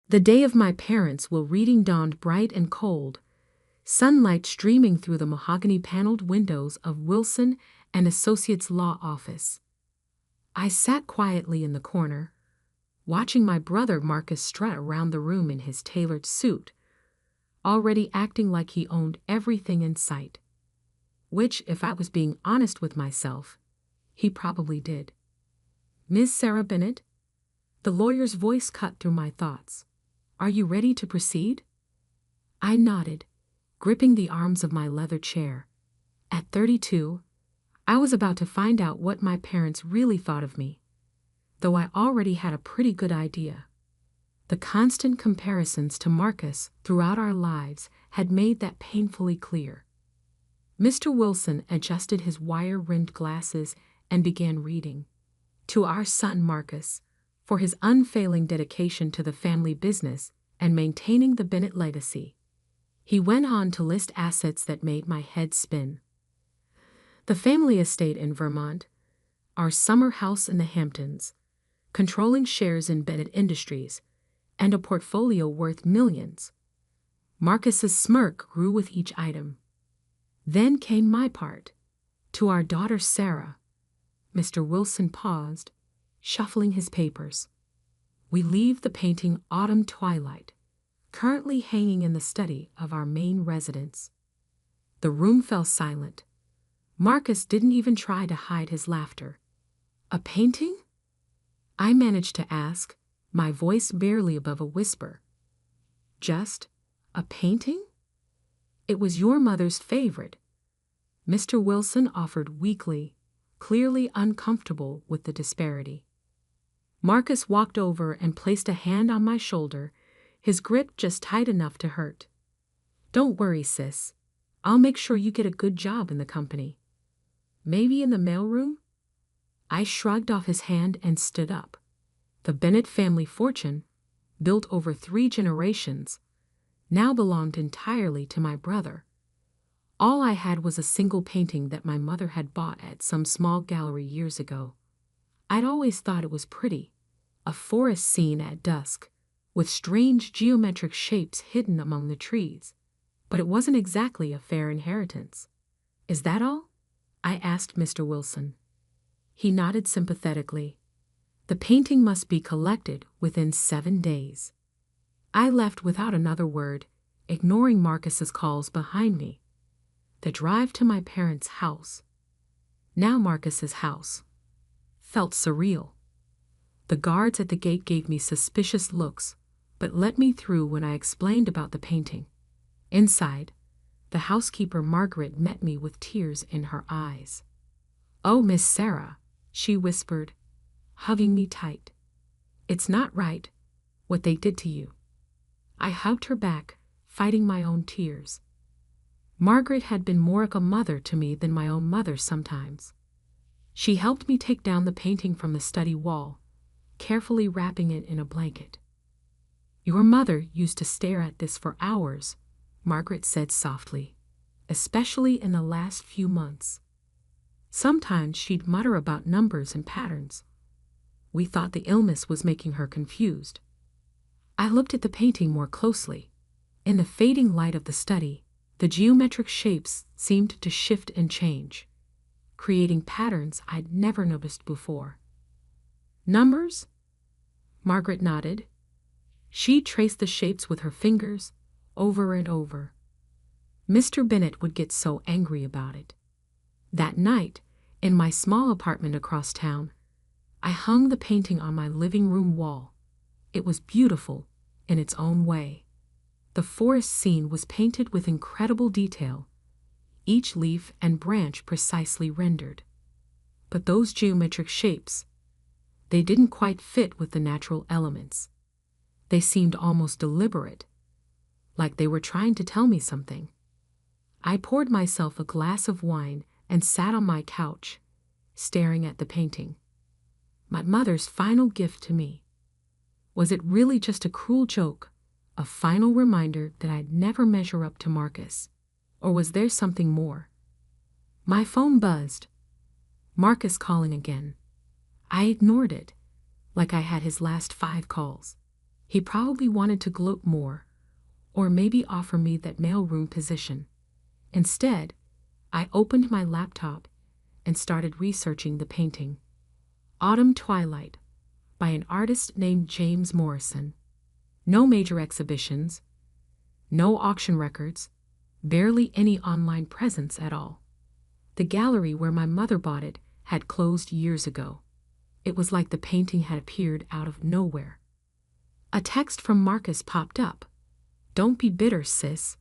The day of my parents' will reading dawned bright and cold, sunlight streaming through the mahogany-paneled windows of Wilson and Associates Law Office. I sat quietly in the corner, watching my brother Marcus strut around the room in his tailored suit, already acting like he owned everything in sight. Which, if I was being honest with myself, he probably did. "Miss Sarah Bennet?" The lawyer's voice cut through my thoughts. "Are you ready to proceed?" I nodded, gripping the arms of my leather chair. At 32, I was about to find out what my parents really thought of me, though I already had a pretty good idea. The constant comparisons to Marcus throughout our lives had made that painfully clear. Mr. Wilson adjusted his wire-rimmed glasses and began reading. "To our son Marcus, for his unfailing dedication to the family business and maintaining the Bennet legacy." He went on to list assets that made my head spin. The family estate in Vermont, our summer house in the Hamptons, controlling shares in Bennet Industries, and a portfolio worth millions. Marcus's smirk grew with each item. Then came my part. "To our daughter Sarah." Mr. Wilson paused, shuffling his papers. "We leave the painting Autumn Twilight, currently hanging in the study of our main residence." The room fell silent. Marcus didn't even try to hide his laughter. "A painting?" I managed to ask, my voice barely above a whisper. "Just a painting?" "It was your mother's favorite," Mr. Wilson offered weakly, clearly uncomfortable with the disparity. Marcus walked over and placed a hand on my shoulder, his grip just tight enough to hurt. "Don't worry, sis. I'll make sure you get a good job in the company. Maybe in the mailroom?" I shrugged off his hand and stood up. The Bennet family fortune, built over 3 generations, now belonged entirely to my brother. All I had was a single painting that my mother had bought at some small gallery years ago. I'd always thought it was pretty, a forest scene at dusk, with strange geometric shapes hidden among the trees, but it wasn't exactly a fair inheritance. "Is that all?" I asked Mr. Wilson. He nodded sympathetically. "The painting must be collected within 7 days." I left without another word, ignoring Marcus's calls behind me. The drive to my parents' house, now Marcus's house, felt surreal. The guards at the gate gave me suspicious looks, but let me through when I explained about the painting. Inside, the housekeeper Margaret met me with tears in her eyes. "Oh, Miss Sarah," she whispered, hugging me tight. "It's not right, what they did to you." I hugged her back, fighting my own tears. Margaret had been more like a mother to me than my own mother sometimes. She helped me take down the painting from the study wall, carefully wrapping it in a blanket. "Your mother used to stare at this for hours," Margaret said softly, "especially in the last few months. Sometimes she'd mutter about numbers and patterns. We thought the illness was making her confused." I looked at the painting more closely. In the fading light of the study, the geometric shapes seemed to shift and change, creating patterns I'd never noticed before. "Numbers?" Margaret nodded. She traced the shapes with her fingers, over and over. Mr. Bennet would get so angry about it. That night, in my small apartment across town, I hung the painting on my living room wall. It was beautiful in its own way. The forest scene was painted with incredible detail, each leaf and branch precisely rendered. But those geometric shapes, they didn't quite fit with the natural elements. They seemed almost deliberate, like they were trying to tell me something. I poured myself a glass of wine and sat on my couch, staring at the painting. My mother's final gift to me. Was it really just a cruel joke, a final reminder that I'd never measure up to Marcus? Or was there something more? My phone buzzed. Marcus calling again. I ignored it, like I had his last 5 calls. He probably wanted to gloat more, or maybe offer me that mailroom position. Instead, I opened my laptop and started researching the painting. Autumn Twilight, by an artist named James Morrison. No major exhibitions, no auction records, barely any online presence at all. The gallery where my mother bought it had closed years ago. It was like the painting had appeared out of nowhere. A text from Marcus popped up. "Don't be bitter, sis.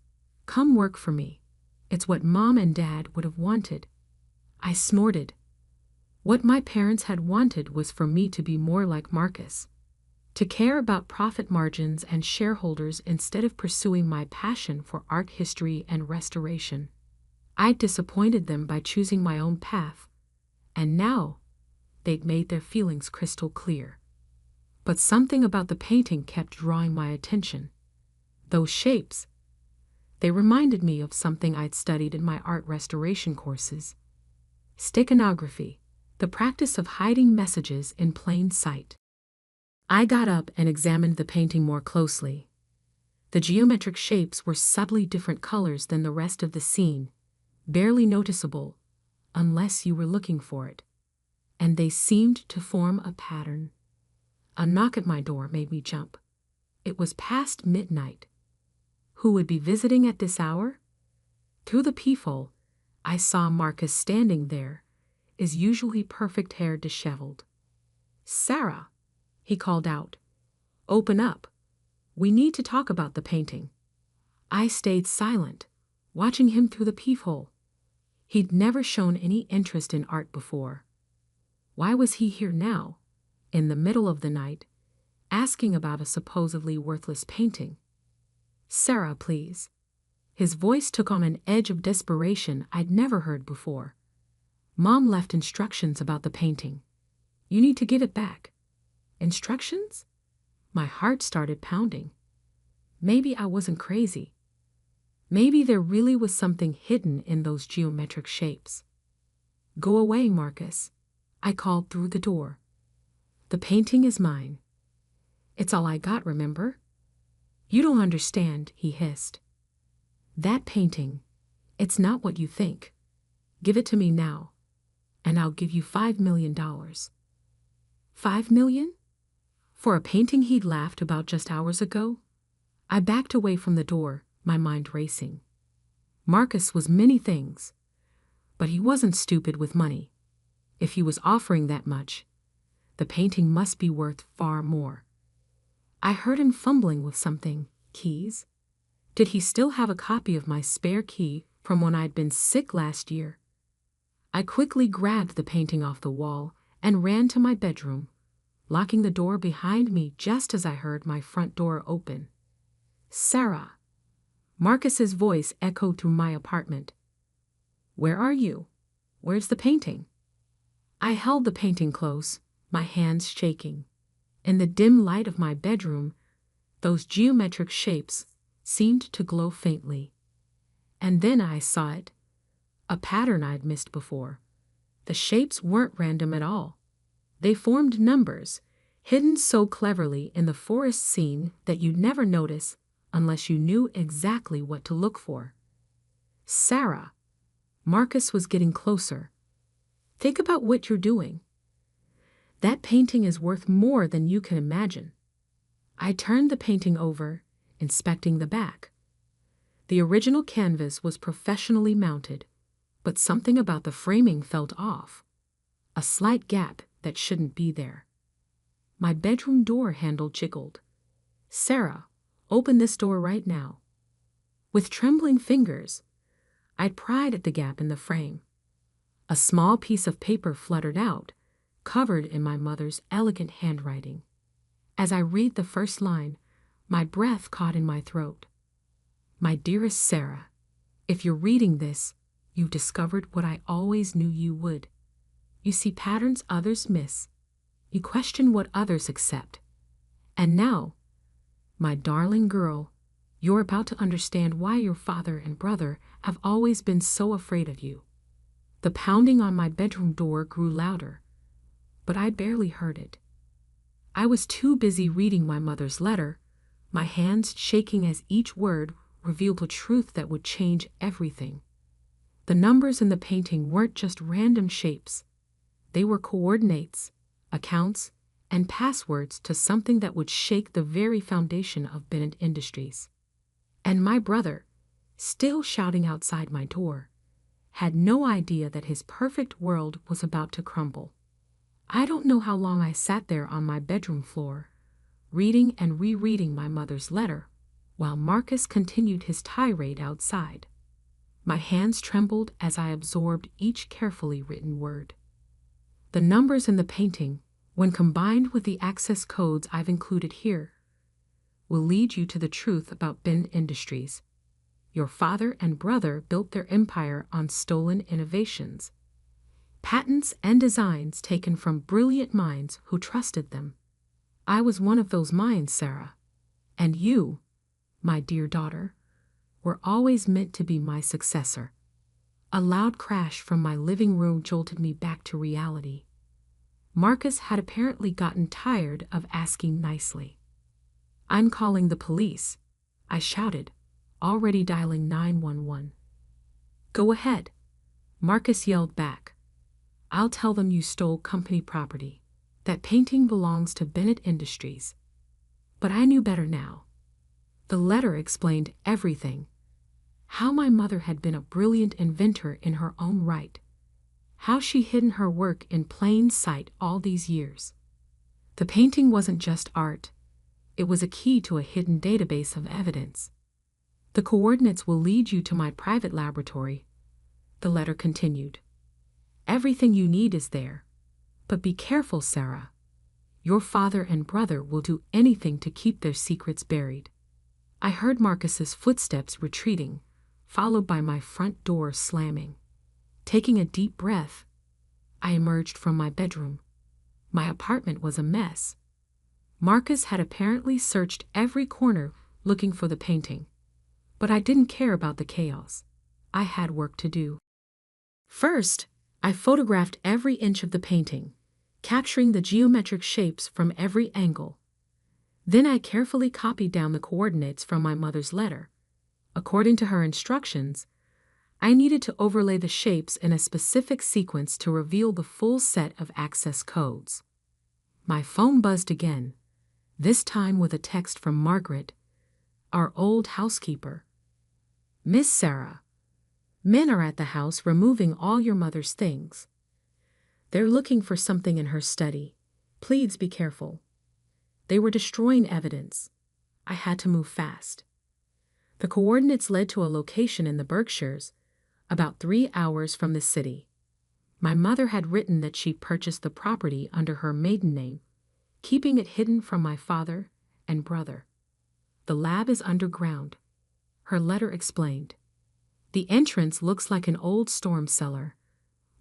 Come work for me. It's what Mom and Dad would have wanted." I snorted. What my parents had wanted was for me to be more like Marcus, to care about profit margins and shareholders instead of pursuing my passion for art history and restoration. I'd disappointed them by choosing my own path, and now they'd made their feelings crystal clear. But something about the painting kept drawing my attention. Those shapes, they reminded me of something I'd studied in my art restoration courses. Steganography, the practice of hiding messages in plain sight. I got up and examined the painting more closely. The geometric shapes were subtly different colors than the rest of the scene, barely noticeable, unless you were looking for it. And they seemed to form a pattern. A knock at my door made me jump. It was past midnight. Who would be visiting at this hour? Through the peephole, I saw Marcus standing there, his usually perfect hair disheveled. "Sarah," he called out. "Open up. We need to talk about the painting." I stayed silent, watching him through the peephole. He'd never shown any interest in art before. Why was he here now, in the middle of the night, asking about a supposedly worthless painting? "Sarah, please." His voice took on an edge of desperation I'd never heard before. "Mom left instructions about the painting. You need to give it back." Instructions? My heart started pounding. Maybe I wasn't crazy. Maybe there really was something hidden in those geometric shapes. "Go away, Marcus," I called through the door. "The painting is mine. It's all I got, remember?" "You don't understand," he hissed. "That painting, it's not what you think. Give it to me now, and I'll give you $5 million. $5 million? For a painting he'd laughed about just hours ago? I backed away from the door, my mind racing. Marcus was many things, but he wasn't stupid with money. If he was offering that much, the painting must be worth far more. I heard him fumbling with something. Keys? Did he still have a copy of my spare key from when I'd been sick last year? I quickly grabbed the painting off the wall and ran to my bedroom, locking the door behind me just as I heard my front door open. "Sarah." Marcus's voice echoed through my apartment. "Where are you? Where's the painting?" I held the painting close, my hands shaking. In the dim light of my bedroom, those geometric shapes seemed to glow faintly. And then I saw it, a pattern I'd missed before. The shapes weren't random at all. They formed numbers, hidden so cleverly in the forest scene that you'd never notice unless you knew exactly what to look for. "Sarah." Marcus was getting closer. "Think about what you're doing. That painting is worth more than you can imagine." I turned the painting over, inspecting the back. The original canvas was professionally mounted, but something about the framing felt off. A slight gap that shouldn't be there. My bedroom door handle jiggled. "Sarah, open this door right now." With trembling fingers, I'd pried at the gap in the frame. A small piece of paper fluttered out, covered in my mother's elegant handwriting. As I read the first line, my breath caught in my throat. "My dearest Sarah, if you're reading this, you've discovered what I always knew you would. You see patterns others miss. You question what others accept. And now, my darling girl, you're about to understand why your father and brother have always been so afraid of you." The pounding on my bedroom door grew louder, but I barely heard it. I was too busy reading my mother's letter, my hands shaking as each word revealed a truth that would change everything. The numbers in the painting weren't just random shapes. They were coordinates, accounts, and passwords to something that would shake the very foundation of Bennett Industries. And my brother, still shouting outside my door, had no idea that his perfect world was about to crumble. I don't know how long I sat there on my bedroom floor, reading and rereading my mother's letter, while Marcus continued his tirade outside. My hands trembled as I absorbed each carefully written word. The numbers in the painting, when combined with the access codes I've included here, will lead you to the truth about Bennett Industries. Your father and brother built their empire on stolen innovations, patents and designs taken from brilliant minds who trusted them. I was one of those minds, Sarah. And you, my dear daughter, were always meant to be my successor. A loud crash from my living room jolted me back to reality. Marcus had apparently gotten tired of asking nicely. "I'm calling the police," I shouted, already dialing 911. "Go ahead," Marcus yelled back. "I'll tell them you stole company property. That painting belongs to Bennett Industries." But I knew better now. The letter explained everything. How my mother had been a brilliant inventor in her own right. How she hidden her work in plain sight all these years. The painting wasn't just art. It was a key to a hidden database of evidence. "The coordinates will lead you to my private laboratory," the letter continued. "Everything you need is there. But be careful, Sarah. Your father and brother will do anything to keep their secrets buried." I heard Marcus's footsteps retreating, followed by my front door slamming. Taking a deep breath, I emerged from my bedroom. My apartment was a mess. Marcus had apparently searched every corner looking for the painting. But I didn't care about the chaos. I had work to do. First, I photographed every inch of the painting, capturing the geometric shapes from every angle. Then I carefully copied down the coordinates from my mother's letter. According to her instructions, I needed to overlay the shapes in a specific sequence to reveal the full set of access codes. My phone buzzed again, this time with a text from Margaret, our old housekeeper. "Miss Sarah, men are at the house removing all your mother's things. They're looking for something in her study. Please be careful." They were destroying evidence. I had to move fast. The coordinates led to a location in the Berkshires, about 3 hours from the city. My mother had written that she purchased the property under her maiden name, keeping it hidden from my father and brother. "The lab is underground," her letter explained. "The entrance looks like an old storm cellar,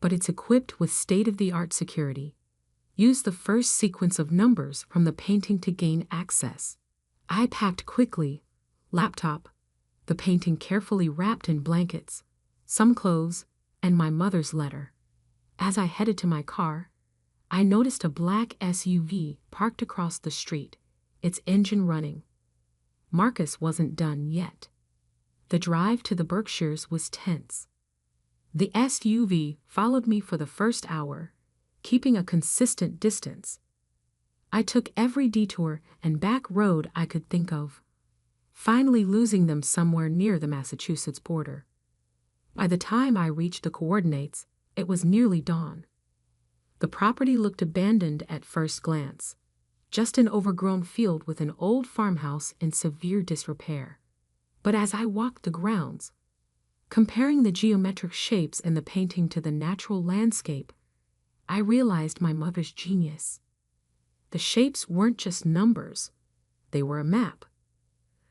but it's equipped with state-of-the-art security. Use the first sequence of numbers from the painting to gain access." I packed quickly, laptop, the painting carefully wrapped in blankets, some clothes, and my mother's letter. As I headed to my car, I noticed a black SUV parked across the street, its engine running. Marcus wasn't done yet. The drive to the Berkshires was tense. The SUV followed me for the first hour, keeping a consistent distance. I took every detour and back road I could think of, finally losing them somewhere near the Massachusetts border. By the time I reached the coordinates, it was nearly dawn. The property looked abandoned at first glance, just an overgrown field with an old farmhouse in severe disrepair. But as I walked the grounds, comparing the geometric shapes in the painting to the natural landscape, I realized my mother's genius. The shapes weren't just numbers, they were a map.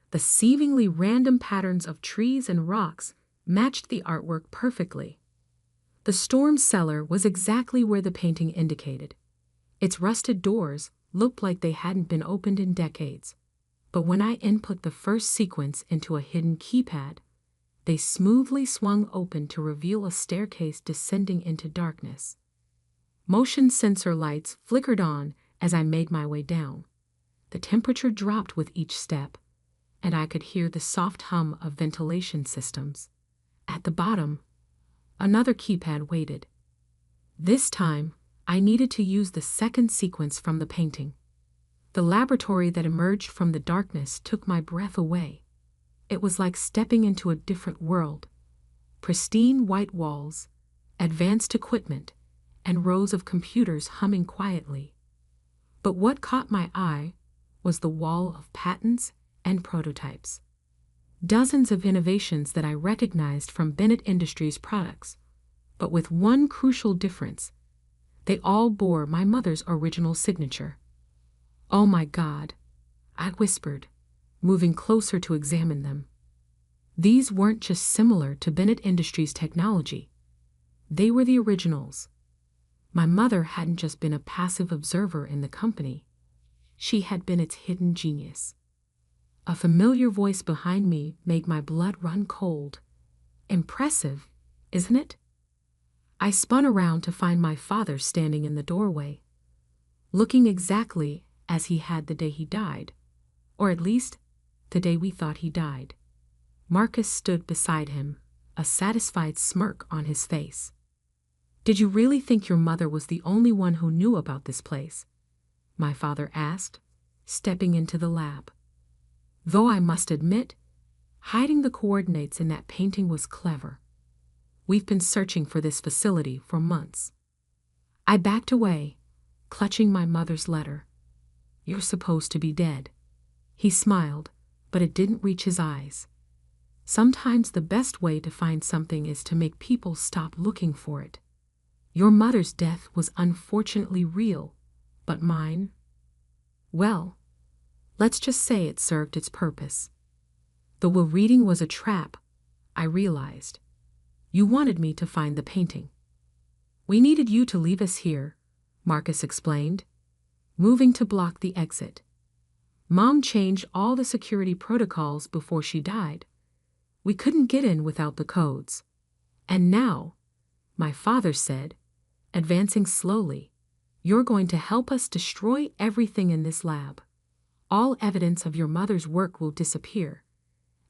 The seemingly random patterns of trees and rocks matched the artwork perfectly. The storm cellar was exactly where the painting indicated. Its rusted doors looked like they hadn't been opened in decades, but when I input the first sequence into a hidden keypad, they smoothly swung open to reveal a staircase descending into darkness. Motion sensor lights flickered on as I made my way down. The temperature dropped with each step, and I could hear the soft hum of ventilation systems. At the bottom, another keypad waited. This time, I needed to use the second sequence from the painting. The laboratory that emerged from the darkness took my breath away. It was like stepping into a different world. Pristine white walls, advanced equipment, and rows of computers humming quietly. But what caught my eye was the wall of patents and prototypes. Dozens of innovations that I recognized from Bennett Industries products, but with one crucial difference. They all bore my mother's original signature. "Oh my God," I whispered, moving closer to examine them. These weren't just similar to Bennett Industries technology. They were the originals. My mother hadn't just been a passive observer in the company. She had been its hidden genius. A familiar voice behind me made my blood run cold. "Impressive, isn't it?" I spun around to find my father standing in the doorway, looking exactly as he had the day he died, or at least the day we thought he died. Marcus stood beside him, a satisfied smirk on his face. "Did you really think your mother was the only one who knew about this place?" my father asked, stepping into the lab. Though I must admit, hiding the coordinates in that painting was clever. We've been searching for this facility for months. I backed away, clutching my mother's letter. "You're supposed to be dead." He smiled, but it didn't reach his eyes. Sometimes the best way to find something is to make people stop looking for it. Your mother's death was unfortunately real, but mine? Well, let's just say it served its purpose. The will reading was a trap, I realized. You wanted me to find the painting. "We needed you to leave us here," Marcus explained, moving to block the exit. "Mom changed all the security protocols before she died. We couldn't get in without the codes. And now," my father said, advancing slowly, "you're going to help us destroy everything in this lab. All evidence of your mother's work will disappear,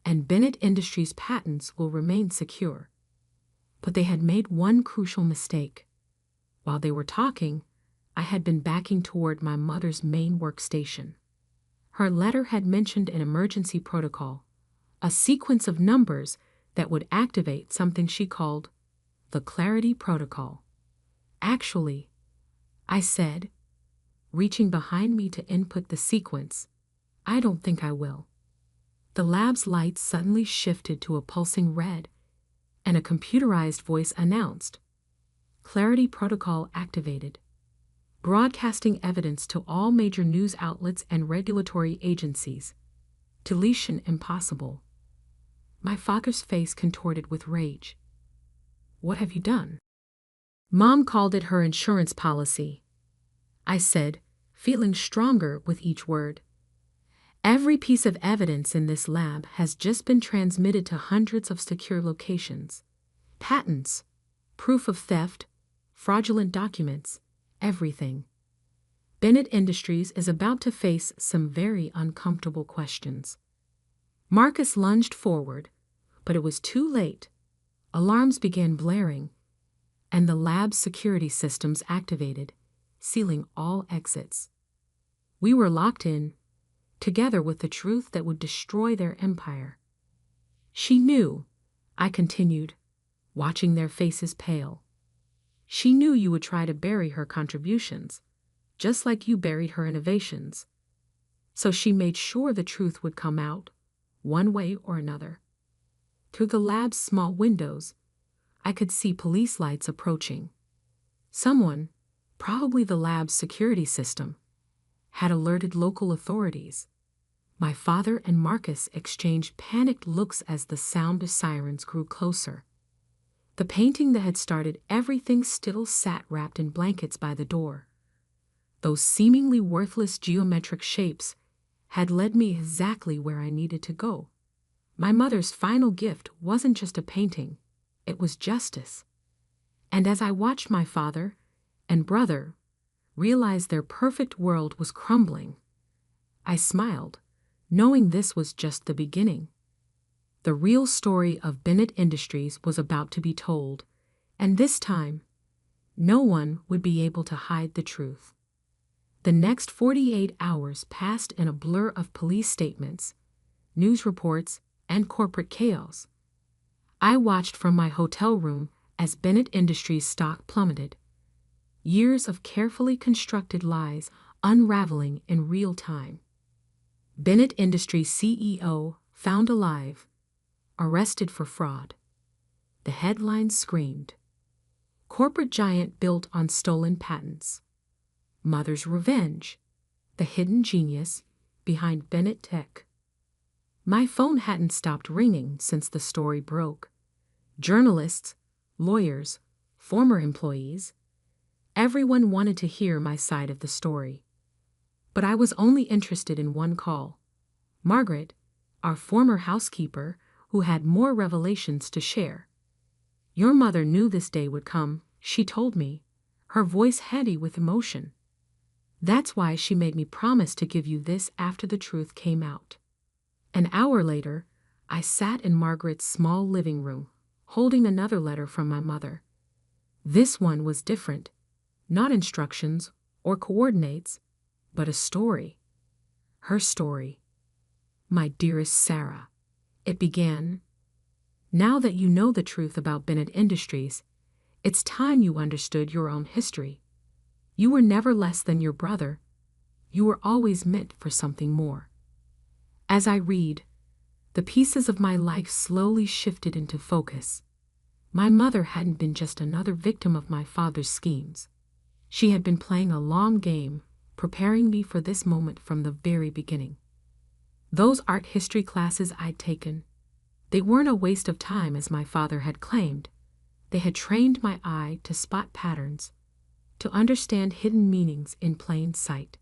and Bennett Industries patents will remain secure." But they had made one crucial mistake. While they were talking, I had been backing toward my mother's main workstation. Her letter had mentioned an emergency protocol, a sequence of numbers that would activate something she called the Clarity Protocol. "Actually," I said, reaching behind me to input the sequence, "I don't think I will." The lab's lights suddenly shifted to a pulsing red, and a computerized voice announced, "Clarity Protocol activated. Broadcasting evidence to all major news outlets and regulatory agencies. Deletion impossible." My father's face contorted with rage. "What have you done?" "Mom called it her insurance policy," I said, feeling stronger with each word. "Every piece of evidence in this lab has just been transmitted to hundreds of secure locations. Patents, proof of theft, fraudulent documents, everything. Bennett Industries is about to face some very uncomfortable questions." Marcus lunged forward, but it was too late. Alarms began blaring, and the lab's security systems activated, sealing all exits. We were locked in, together with the truth that would destroy their empire. "She knew," I continued, watching their faces pale. "She knew you would try to bury her contributions, just like you buried her innovations. So she made sure the truth would come out, one way or another." Through the lab's small windows, I could see police lights approaching. Someone, probably the lab's security system, had alerted local authorities. My father and Marcus exchanged panicked looks as the sound of sirens grew closer. The painting that had started everything still sat wrapped in blankets by the door. Those seemingly worthless geometric shapes had led me exactly where I needed to go. My mother's final gift wasn't just a painting, it was justice. And as I watched my father and brother realized their perfect world was crumbling. I smiled, knowing this was just the beginning. The real story of Bennett Industries was about to be told, and this time, no one would be able to hide the truth. The next 48 hours passed in a blur of police statements, news reports, and corporate chaos. I watched from my hotel room as Bennett Industries stock plummeted. Years of carefully constructed lies unraveling in real time. Bennett Industries CEO found alive, arrested for fraud. The headlines screamed. Corporate giant built on stolen patents. Mother's revenge. The hidden genius behind Bennett Tech. My phone hadn't stopped ringing since the story broke. Journalists, lawyers, former employees, everyone wanted to hear my side of the story. But I was only interested in one call. Margaret, our former housekeeper, who had more revelations to share. Your mother knew this day would come, she told me, her voice heady with emotion. That's why she made me promise to give you this after the truth came out. An hour later, I sat in Margaret's small living room, holding another letter from my mother. This one was different, not instructions or coordinates, but a story. Her story. My dearest Sarah. It began, now that you know the truth about Bennett Industries, it's time you understood your own history. You were never less than your brother. You were always meant for something more. As I read, the pieces of my life slowly shifted into focus. My mother hadn't been just another victim of my father's schemes. She had been playing a long game, preparing me for this moment from the very beginning. Those art history classes I'd taken, they weren't a waste of time as my father had claimed. They had trained my eye to spot patterns, to understand hidden meanings in plain sight.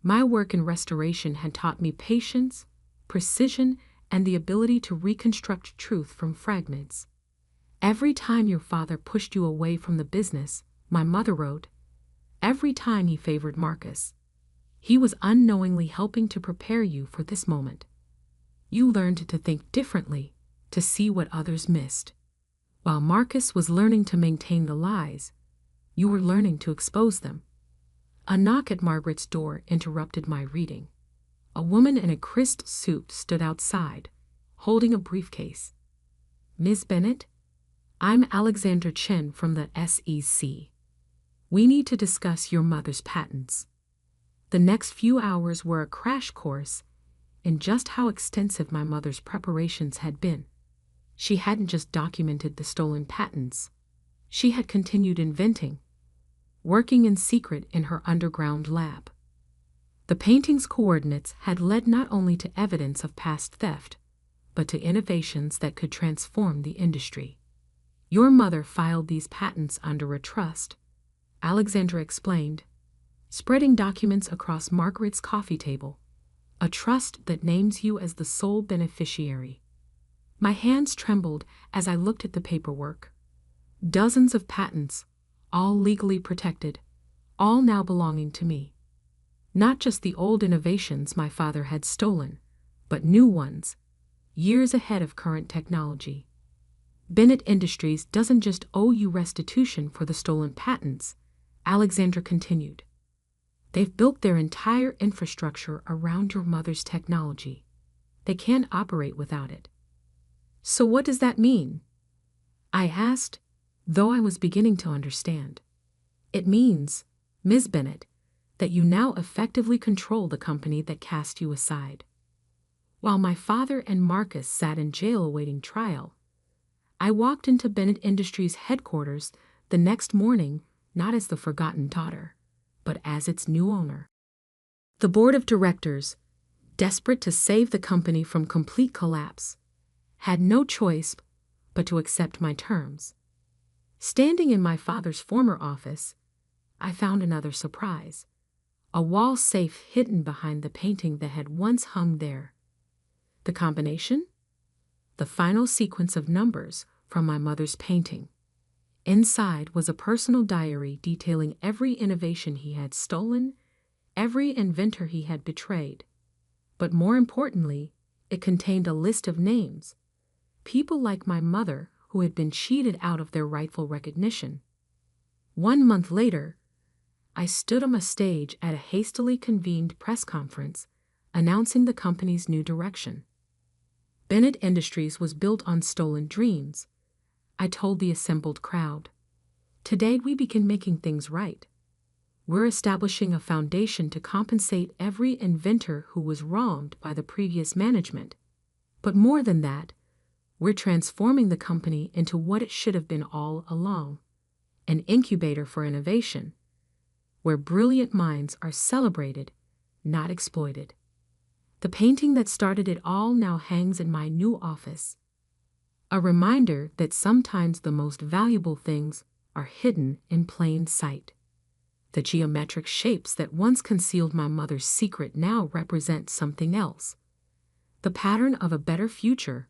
My work in restoration had taught me patience, precision, and the ability to reconstruct truth from fragments. Every time your father pushed you away from the business, my mother wrote, every time he favored Marcus, he was unknowingly helping to prepare you for this moment. You learned to think differently, to see what others missed. While Marcus was learning to maintain the lies, you were learning to expose them. A knock at Margaret's door interrupted my reading. A woman in a crisp suit stood outside, holding a briefcase. Ms. Bennett, I'm Alexander Chen from the SEC. We need to discuss your mother's patents. The next few hours were a crash course in just how extensive my mother's preparations had been. She hadn't just documented the stolen patents. She had continued inventing, working in secret in her underground lab. The painting's coordinates had led not only to evidence of past theft, but to innovations that could transform the industry. Your mother filed these patents under a trust, Alexandra explained, spreading documents across Margaret's coffee table, a trust that names you as the sole beneficiary. My hands trembled as I looked at the paperwork. Dozens of patents, all legally protected, all now belonging to me. Not just the old innovations my father had stolen, but new ones, years ahead of current technology. Bennett Industries doesn't just owe you restitution for the stolen patents, Alexandra continued. They've built their entire infrastructure around your mother's technology. They can't operate without it. So what does that mean? I asked, though I was beginning to understand. It means, Ms. Bennett, that you now effectively control the company that cast you aside. While my father and Marcus sat in jail awaiting trial, I walked into Bennett Industries headquarters the next morning not as the forgotten daughter, but as its new owner. The board of directors, desperate to save the company from complete collapse, had no choice but to accept my terms. Standing in my father's former office, I found another surprise, a wall safe hidden behind the painting that had once hung there. The combination? The final sequence of numbers from my mother's painting. Inside was a personal diary detailing every innovation he had stolen, every inventor he had betrayed. But more importantly, it contained a list of names, people like my mother who had been cheated out of their rightful recognition. 1 month later, I stood on a stage at a hastily convened press conference announcing the company's new direction. Bennett Industries was built on stolen dreams, I told the assembled crowd. Today we begin making things right. We're establishing a foundation to compensate every inventor who was wronged by the previous management. But more than that, we're transforming the company into what it should have been all along, an incubator for innovation, where brilliant minds are celebrated, not exploited. The painting that started it all now hangs in my new office, a reminder that sometimes the most valuable things are hidden in plain sight. The geometric shapes that once concealed my mother's secret now represent something else, the pattern of a better future,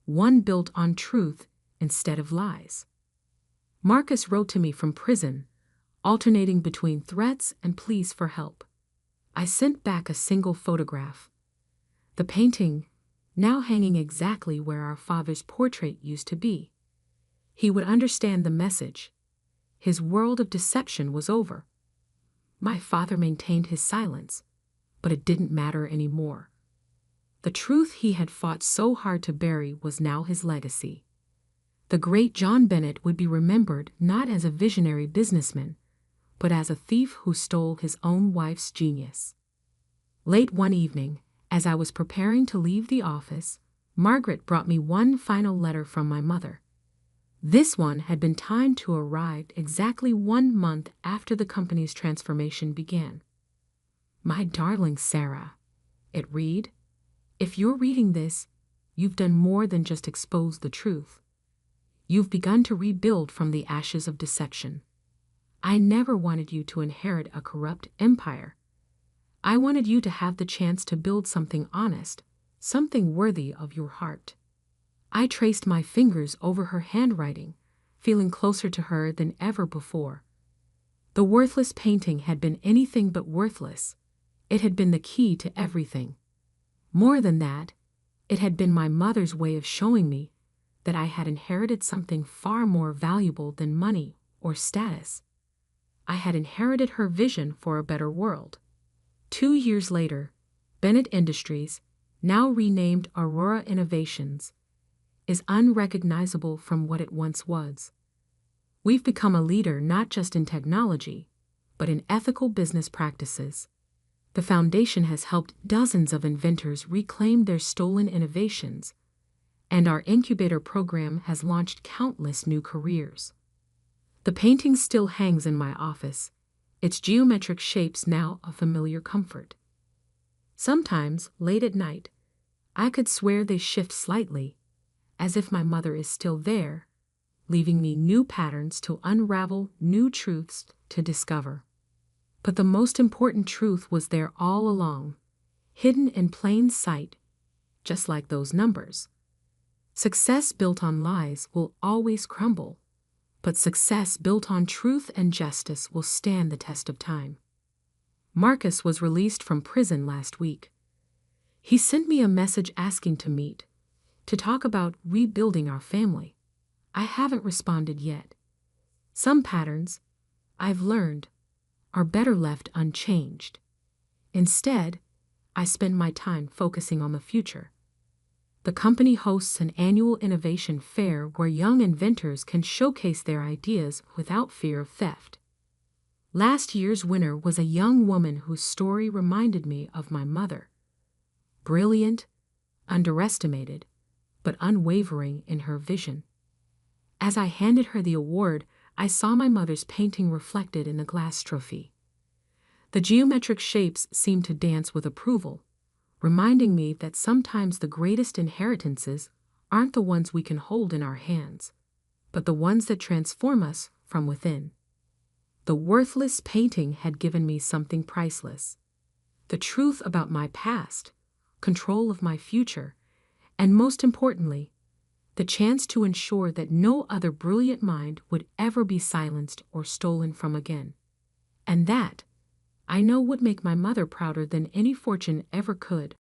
one built on truth instead of lies. Marcus wrote to me from prison, alternating between threats and pleas for help. I sent back a single photograph. The painting, now hanging exactly where our father's portrait used to be. He would understand the message. His world of deception was over. My father maintained his silence, but it didn't matter anymore. The truth he had fought so hard to bury was now his legacy. The great John Bennett would be remembered not as a visionary businessman, but as a thief who stole his own wife's genius. Late one evening, as I was preparing to leave the office, Margaret brought me one final letter from my mother. This one had been timed to arrive exactly 1 month after the company's transformation began. My darling Sarah, it read, if you're reading this, you've done more than just expose the truth. You've begun to rebuild from the ashes of deception. I never wanted you to inherit a corrupt empire. I wanted you to have the chance to build something honest, something worthy of your heart. I traced my fingers over her handwriting, feeling closer to her than ever before. The worthless painting had been anything but worthless. It had been the key to everything. More than that, it had been my mother's way of showing me that I had inherited something far more valuable than money or status. I had inherited her vision for a better world. 2 years later, Bennett Industries, now renamed Aurora Innovations, is unrecognizable from what it once was. We've become a leader not just in technology, but in ethical business practices. The foundation has helped dozens of inventors reclaim their stolen innovations, and our incubator program has launched countless new careers. The painting still hangs in my office, its geometric shapes now a familiar comfort. Sometimes, late at night, I could swear they shift slightly, as if my mother is still there, leaving me new patterns to unravel, new truths to discover. But the most important truth was there all along, hidden in plain sight, just like those numbers. Success built on lies will always crumble, but success built on truth and justice will stand the test of time. Marcus was released from prison last week. He sent me a message asking to meet, to talk about rebuilding our family. I haven't responded yet. Some patterns, I've learned, are better left unchanged. Instead, I spend my time focusing on the future. The company hosts an annual innovation fair where young inventors can showcase their ideas without fear of theft. Last year's winner was a young woman whose story reminded me of my mother. Brilliant, underestimated, but unwavering in her vision. As I handed her the award, I saw my mother's painting reflected in the glass trophy. The geometric shapes seemed to dance with approval, reminding me that sometimes the greatest inheritances aren't the ones we can hold in our hands, but the ones that transform us from within. The worthless painting had given me something priceless. The truth about my past, control of my future, and most importantly, the chance to ensure that no other brilliant mind would ever be silenced or stolen from again. And that, I know, would make my mother prouder than any fortune ever could.